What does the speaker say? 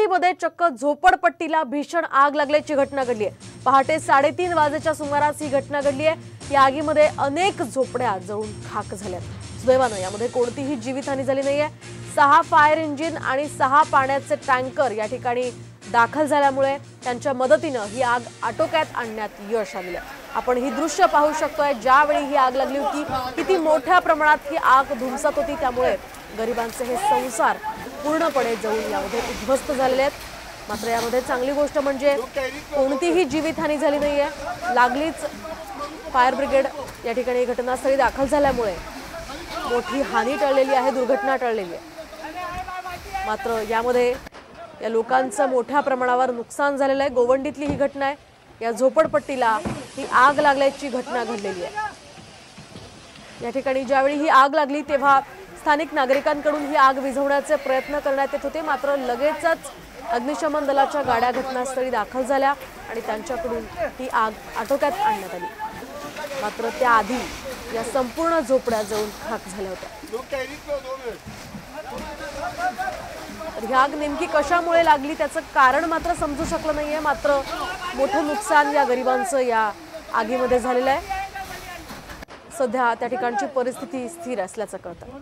सांगलीमध्ये चक्क झोपडपट्टीला भीषण आग लागल्याची घटना घडली आहे। पहाटे 3:30 वाजेच्या सुमारास ही घटना घडली आहे। या आगीमध्ये अनेक झोपड्या जळून खाक झाल्यात। सुदैवाने यामध्ये कोणतीही जीवितहानी झाली नाहीये। 6 फायर इंजिन आणि 6 पाण्याचे टँकर या ठिकाणी दाखल झाल्यामुळे त्यांच्या मदतीने ही आग आटोक्यात आणण्यात यश आले। आपण ही दृश्य पाहू शकतोय। ज्यावेळी ही आग लागली होती किती मोठ्या प्रमाणात ही आग धुमसत होती, त्यामुळे गरिबांचे हे संसार पूर्णपणे जळून यामध्ये उद्ध्वस्त झालेले आहेत। मात्र यामध्ये चांगली गोष्ट म्हणजे कोणतीही जीवितहानी झाली नाहीये। लागलीच फायर ब्रिगेड या ठिकाणी घटनास्थळी दाखल झाल्यामुळे मोठी हानी टळलेली आहे, दुर्घटना टळलेली आहे। मात्र यामध्ये या लोकांचं मोठ्या प्रमाणावर नुकसान झालेलं आहे। गोवंडीतली ही घटना आहे। या झोपडपट्टीला ही आग लागल्याची घटना घडलेली आहे। या ठिकाणी ज्यावेळी ही आग लागली तेव्हा स्थानिक नागरिकांकडून ही आग विझवण्याचे प्रयत्न करण्यात येत होते, मात्र लगेचच अग्निशमन दलाच्या गाड्या घटनास्थळी दाखल झाल्या आणि त्यांच्याकडून ही आग आटोक्यात आणण्यात आली। मात्र त्याआधी या संपूर्ण झोपड्या जळून खाक झाल्या होत्या। ही आग नेमकी कशामुळे लागली त्याचं कारण मात्र समजू शकलं नाहीये। मात्र मोठं नुकसान या गरिबांचं या आगीमध्ये झालेलं आहे। सध्या त्या ठिकाणची परिस्थिती स्थिर असल्याचं कळतं।